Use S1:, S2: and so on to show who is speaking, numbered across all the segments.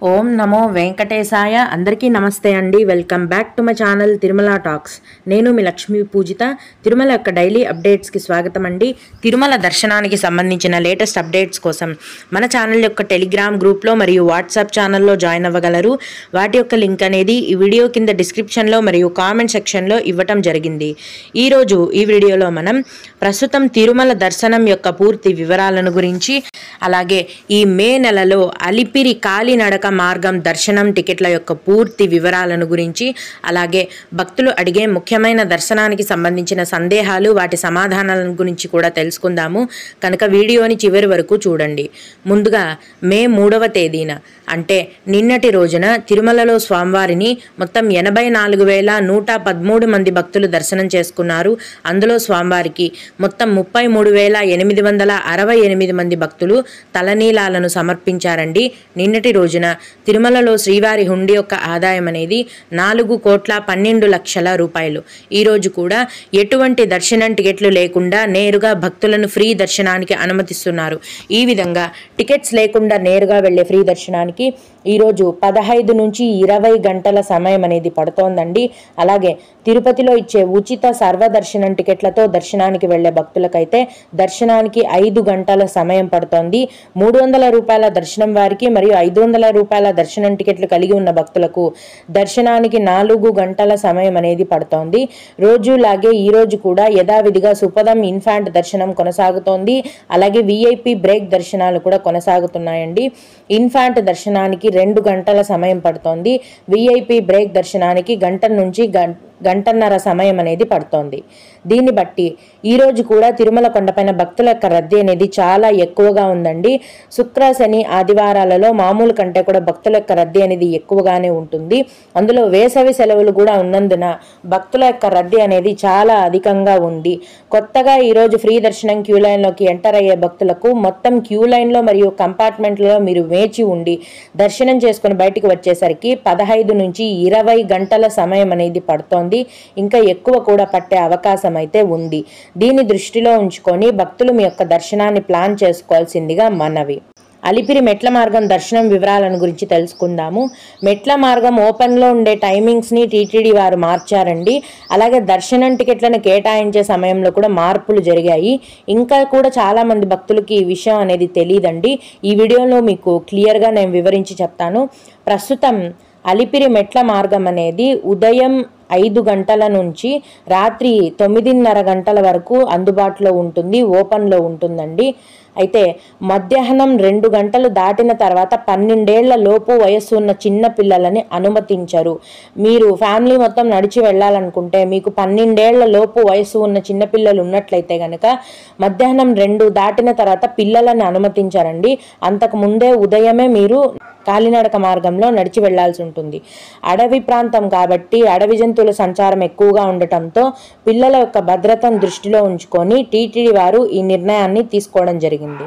S1: ఓం నమో వెంకటేశాయ. అందరికీ నమస్తే అండి. Welcome back to my channel Tirumala talks. నేను మీ లక్ష్మీ పూజిత. తిరుమల యొక్క డైలీ అప్డేట్స్కి స్వాగతం అండి. తిరుమల దర్శనానికి సంబంధించిన లేటెస్ట్ అప్డేట్స్ కోసం మన ఛానల్ యొక్క టెలిగ్రామ్ గ్రూప్లో మరియు వాట్సాప్ ఛానల్లో జాయిన్ అవ్వగలరు. వాటి యొక్క లింక్ అనేది ఈ వీడియో కింద డిస్క్రిప్షన్లో మరియు కామెంట్ సెక్షన్లో ఇవ్వటం జరిగింది. ఈరోజు ఈ వీడియోలో మనం ప్రస్తుతం తిరుమల దర్శనం యొక్క పూర్తి వివరాలను గురించి, అలాగే ఈ మే నెలలో అలిపిరి కాలినడక మార్గం దర్శనం టికెట్ల యొక్క పూర్తి వివరాలను గురించి, అలాగే భక్తులు అడిగే ముఖ్యమైన దర్శనానికి సంబంధించిన సందేహాలు, వాటి సమాధానాలను గురించి కూడా తెలుసుకుందాము. కనుక వీడియోని చివరి వరకు చూడండి. ముందుగా మే 3వ తేదీన అంటే నిన్నటి రోజున తిరుమలలో స్వామివారిని మొత్తం 84,113 మంది భక్తులు దర్శనం చేసుకున్నారు. అందులో స్వామివారికి మొత్తం 33,868 మంది భక్తులు తలనీలాలను సమర్పించారండి. నిన్నటి రోజున తిరుమలలో శ్రీవారి హుండీ యొక్క ఆదాయం అనేది 4,12,00,000 రూపాయలు. ఈరోజు కూడా ఎటువంటి దర్శనం టికెట్లు లేకుండా నేరుగా భక్తులను ఫ్రీ దర్శనానికి అనుమతిస్తున్నారు. ఈ విధంగా టికెట్స్ లేకుండా నేరుగా వెళ్లే ఫ్రీ దర్శనానికి ఈరోజు 15 నుంచి 20 గంటల సమయం అనేది పడుతోందండి. అలాగే తిరుపతిలో ఇచ్చే ఉచిత సర్వదర్శనం టికెట్లతో దర్శనానికి వెళ్లే భక్తులకైతే దర్శనానికి 5 గంటల సమయం పడుతోంది. 300 రూపాయల దర్శనం వారికి మరియు 500 రూపాయల దర్శనం టికెట్లు కలిగి ఉన్న భక్తులకు దర్శనానికి 4 గంటల సమయం అనేది పడుతోంది. రోజులాగే ఈ రోజు కూడా యథావిధిగా సుపదం ఇన్ఫాంట్ దర్శనం కొనసాగుతోంది. అలాగే విఐపి బ్రేక్ దర్శనాలు కూడా కొనసాగుతున్నాయండి. ఇన్ఫాంట్ దర్శనానికి 2 గంటల సమయం పడుతోంది. విఐపి బ్రేక్ దర్శనానికి గంట నుంచి గంటన్నర సమయం అనేది పడుతోంది. దీన్ని బట్టి ఈరోజు కూడా తిరుమల కొండపైన భక్తుల యొక్క రద్దీ అనేది చాలా ఎక్కువగా ఉందండి. శుక్ర శని ఆదివారాలలో మామూలు కంటే కూడా భక్తుల యొక్క రద్దీ అనేది ఎక్కువగానే ఉంటుంది. అందులో వేసవి సెలవులు కూడా ఉన్నందున భక్తుల యొక్క రద్దీ అనేది చాలా అధికంగా ఉంది. కొత్తగా ఈరోజు ఫ్రీ దర్శనం క్యూ లైన్లోకి ఎంటర్ అయ్యే భక్తులకు మొత్తం క్యూ లైన్లో మరియు కంపార్ట్మెంట్లలో మీరు వేచి ఉండి దర్శనం చేసుకుని బయటికి వచ్చేసరికి 15 నుంచి 20 గంటల సమయం అనేది పడుతోంది. ఇంకా ఎక్కువ కూడా పట్టే అవకాశం అయితే ఉంది. దీన్ని దృష్టిలో ఉంచుకొని భక్తులు మీ యొక్క దర్శనాన్ని ప్లాన్ చేసుకోవాల్సిందిగా మనవి. అలిపిరి మెట్ల మార్గం దర్శనం వివరాలను గురించి తెలుసుకుందాము. మెట్ల మార్గం ఓపెన్లో ఉండే టైమింగ్స్ని టీటీడీ వారు మార్చారండి. అలాగే దర్శనం టికెట్లను కేటాయించే సమయంలో కూడా మార్పులు జరిగాయి. ఇంకా కూడా చాలామంది భక్తులకి ఈ విషయం అనేది తెలియదండి. ఈ వీడియోలో మీకు క్లియర్గా నేను వివరించి చెప్తాను. ప్రస్తుతం అలిపిరి మెట్ల మార్గం అనేది ఉదయం 5 గంటల నుంచి రాత్రి 9:30 గంటల వరకు అందుబాటులో ఉంటుంది, ఓపెన్లో ఉంటుందండి. అయితే మధ్యాహ్నం 2 గంటలు దాటిన తర్వాత 12 ఏళ్ల లోపు వయస్సు ఉన్న చిన్న పిల్లలని అనుమతించరు. మీరు ఫ్యామిలీ మొత్తం నడిచి వెళ్ళాలనుకుంటే మీకు 12 ఏళ్ల లోపు వయస్సు ఉన్న చిన్నపిల్లలు ఉన్నట్లయితే కనుక మధ్యాహ్నం 2 దాటిన తర్వాత పిల్లలని అనుమతించరండి. అంతకు ముందే ఉదయమే మీరు కాలినడక మార్గంలో నడిచి వెళ్లాల్సి ఉంటుంది. అడవి ప్రాంతం కాబట్టి అడవి జంతువుల సంచారం ఎక్కువగా ఉండటంతో పిల్లల యొక్క భద్రతను దృష్టిలో ఉంచుకొని టీటీడీ వారు ఈ నిర్ణయాన్ని తీసుకోవడం జరిగింది.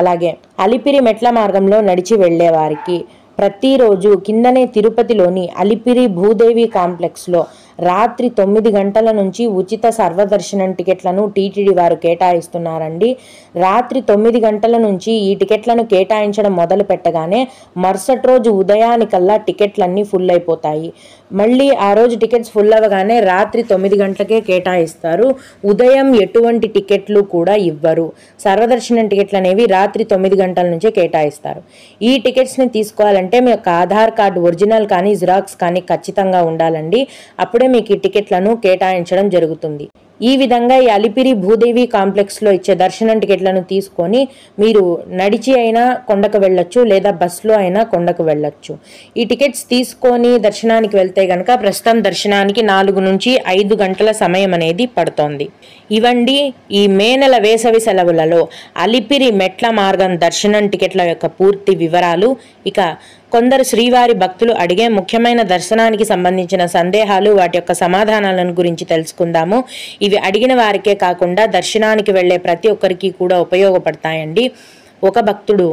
S1: అలాగే అలిపిరి మెట్ల మార్గంలో నడిచి వెళ్లే వారికి ప్రతిరోజు కిందనే తిరుపతిలోని అలిపిరి భూదేవి కాంప్లెక్స్లో రాత్రి 9 గంటల నుంచి ఉచిత సర్వదర్శనం టికెట్లను టీటీడీ వారు కేటాయిస్తున్నారండి. రాత్రి 9 గంటల నుంచి ఈ టికెట్లను కేటాయించడం మొదలు పెట్టగానే మరుసటి రోజు ఉదయానికల్లా టికెట్లన్నీ ఫుల్ అయిపోతాయి. మళ్ళీ ఆ రోజు టికెట్స్ ఫుల్ అవ్వగానే రాత్రి 9 గంటలకే కేటాయిస్తారు. ఉదయం ఎటువంటి టికెట్లు కూడా ఇవ్వరు. సర్వదర్శనం టికెట్లు అనేవి రాత్రి 9 గంటల నుంచే కేటాయిస్తారు. ఈ టికెట్స్ని తీసుకోవాలంటే మీ యొక్క ఆధార్ కార్డు ఒరిజినల్ కానీ జిరాక్స్ కానీ ఖచ్చితంగా ఉండాలండి. అప్పుడే మీకు ఈ టికెట్లను కేటాయించడం జరుగుతుంది. ఈ విధంగా ఈ అలిపిరి భూదేవి కాంప్లెక్స్లో ఇచ్చే దర్శనం టికెట్లను తీసుకొని మీరు నడిచి అయినా కొండకు వెళ్ళొచ్చు, లేదా బస్సులో అయినా కొండకు వెళ్ళొచ్చు. ఈ టికెట్స్ తీసుకొని దర్శనానికి వెళ్తే కనుక ప్రస్తుతం దర్శనానికి 4 నుంచి 5 గంటల సమయం అనేది పడుతోంది. ఇవండి ఈ మే నెల వేసవి సెలవులలో అలిపిరి మెట్ల మార్గం దర్శనం టికెట్ల యొక్క పూర్తి వివరాలు. ఇక కొందరు శ్రీవారి భక్తులు అడిగే ముఖ్యమైన దర్శనానికి సంబంధించిన సందేహాలు, వాటి యొక్క సమాధానాలను గురించి తెలుసుకుందాము. ఇవి అడిగిన వారికే కాకుండా దర్శనానికి వెళ్లే ప్రతి ఒక్కరికి కూడా ఉపయోగపడతాయండి. ఒక భక్తుడు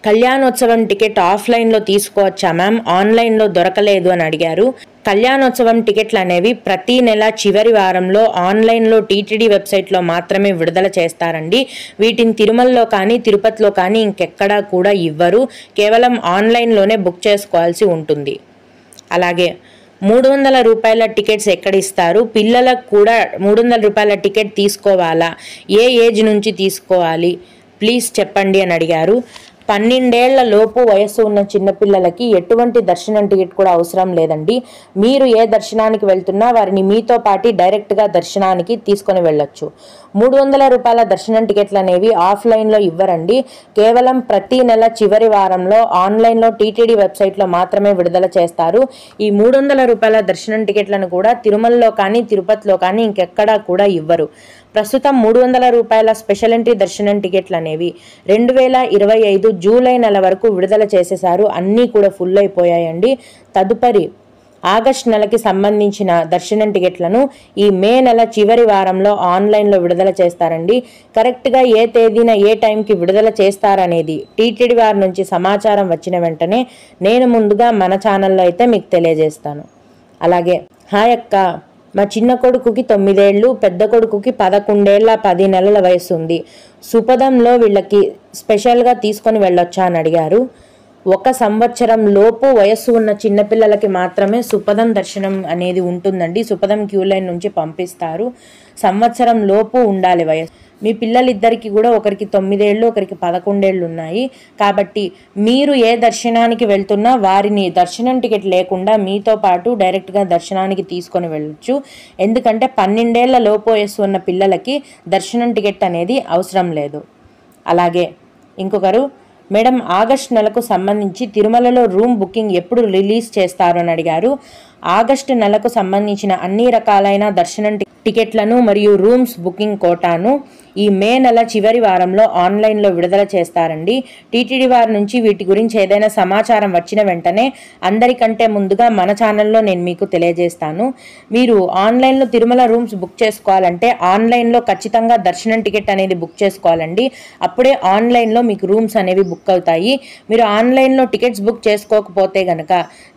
S1: కళ్యాణోత్సవం టికెట్ ఆఫ్లైన్లో తీసుకోవచ్చా మ్యామ్, ఆన్లైన్లో దొరకలేదు అని అడిగారు. కళ్యాణోత్సవం టికెట్లు అనేవి ప్రతి నెల చివరి వారంలో ఆన్లైన్లో టీటీడీ వెబ్సైట్లో మాత్రమే విడుదల చేస్తారండి. వీటిని తిరుమలలో కానీ తిరుపతిలో కానీ ఇంకెక్కడా కూడా ఇవ్వరు. కేవలం ఆన్లైన్లోనే బుక్ చేసుకోవాల్సి ఉంటుంది. అలాగే 300 రూపాయల టికెట్స్ ఎక్కడ ఇస్తారు, పిల్లలకు కూడా 300 రూపాయల టికెట్ తీసుకోవాలా, ఏ ఏజ్ నుంచి తీసుకోవాలి ప్లీజ్ చెప్పండి అని అడిగారు. 12 ఏళ్ల లోపు వయస్సు ఉన్న చిన్నపిల్లలకి ఎటువంటి దర్శనం టికెట్ కూడా అవసరం లేదండి. మీరు ఏ దర్శనానికి వెళ్తున్నా వారిని మీతో పాటు డైరెక్ట్గా దర్శనానికి తీసుకొని వెళ్ళొచ్చు. 300 రూపాయల దర్శనం టికెట్లు అనేవి ఆఫ్లైన్లో ఇవ్వరండి. కేవలం ప్రతి నెల చివరి వారంలో ఆన్లైన్లో టీటీడీ వెబ్సైట్లో మాత్రమే విడుదల చేస్తారు. ఈ 300 రూపాయల దర్శనం టికెట్లను కూడా తిరుమలలో కానీ తిరుపతిలో కానీ ఇంకెక్కడా కూడా ఇవ్వరు. ప్రస్తుతం 300 రూపాయల స్పెషల్ ఎంట్రీ దర్శనం టికెట్లు అనేవి 2025 జూలై నెల వరకు విడుదల చేసేశారు. అన్నీ కూడా ఫుల్ అయిపోయాయండి. తదుపరి ఆగస్టు నెలకి సంబంధించిన దర్శనం టికెట్లను ఈ మే నెల చివరి వారంలో ఆన్లైన్లో విడుదల చేస్తారండి. కరెక్ట్గా ఏ తేదీన ఏ టైంకి విడుదల చేస్తారనేది టీటీడీ వారి నుంచి సమాచారం వచ్చిన వెంటనే నేను ముందుగా మన ఛానల్లో అయితే మీకు తెలియజేస్తాను. అలాగే హాయ్ అక్క, మా చిన్న కొడుకుకి 9 ఏళ్ళు, పెద్ద కొడుకుకి 11 ఏళ్ళ 10 నెలల వయసు ఉంది. సుపదంలో వీళ్ళకి స్పెషల్గా తీసుకొని వెళ్ళొచ్చా అని అడిగారు. 1 సంవత్సరం లోపు వయస్సు ఉన్న చిన్నపిల్లలకి మాత్రమే సుపదం దర్శనం అనేది ఉంటుందండి. సుపదం క్యూ లైన్ నుంచి పంపిస్తారు. సంవత్సరం లోపు ఉండాలి వయస్సు. మీ పిల్లలిద్దరికి కూడా ఒకరికి 9 ఏళ్ళు ఒకరికి 11 ఏళ్ళు ఉన్నాయి. కాబట్టి మీరు ఏ దర్శనానికి వెళ్తున్నా వారిని దర్శనం టికెట్ లేకుండా మీతో పాటు డైరెక్ట్గా దర్శనానికి తీసుకొని వెళ్ళొచ్చు. ఎందుకంటే 12 ఏళ్ల లోపు వయస్సు ఉన్న పిల్లలకి దర్శనం టికెట్ అనేది అవసరం లేదు. అలాగే ఇంకొకరు, మేడం ఆగస్టు నెలకు సంబంధించి తిరుమలలో రూమ్ బుకింగ్ ఎప్పుడు రిలీజ్ చేస్తారు అని అడిగారు. ఆగస్టు నెలకు సంబంధించిన అన్ని రకాలైన దర్శనం టికెట్లను మరియు రూమ్స్ బుకింగ్ కోటాను ఈ మే నెల చివరి వారంలో ఆన్లైన్లో విడుదల చేస్తారండి. టీటీడీ వారి నుంచి వీటి గురించి ఏదైనా సమాచారం వచ్చిన వెంటనే అందరికంటే ముందుగా మన ఛానల్లో నేను మీకు తెలియజేస్తాను. మీరు ఆన్లైన్లో తిరుమల రూమ్స్ బుక్ చేసుకోవాలంటే ఆన్లైన్లో ఖచ్చితంగా దర్శనం టికెట్ అనేది బుక్ చేసుకోవాలండి. అప్పుడే ఆన్లైన్లో మీకు రూమ్స్ అనేవి బుక్ అవుతాయి. మీరు ఆన్లైన్లో టికెట్స్ బుక్ చేసుకోకపోతే గనక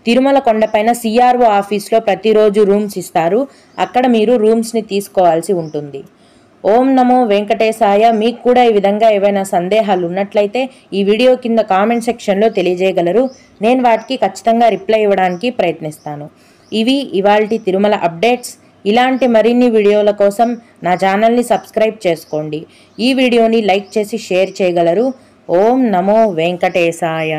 S1: తిరుమల కొండపైన సిఆర్ఓ ఆఫీస్లో ప్రతిరోజు రూమ్స్ ఇస్తారు. అక్కడ మీరు రూమ్స్ని తీసుకోవాల్సి ఉంటుంది. ఓం నమో వెంకటేశాయ. మీకు కూడా ఈ విధంగా ఏవైనా సందేహాలు ఉన్నట్లయితే ఈ వీడియో కింద కామెంట్ సెక్షన్లో తెలియజేయగలరు. నేను వాటికి ఖచ్చితంగా రిప్లై ఇవ్వడానికి ప్రయత్నిస్తాను. ఇవి ఇవాల్టి తిరుమల అప్డేట్స్. ఇలాంటి మరిన్ని వీడియోల కోసం నా ఛానల్ని సబ్స్క్రైబ్ చేసుకోండి. ఈ వీడియోని లైక్ చేసి షేర్ చేయగలరు. ఓం నమో వెంకటేశాయ.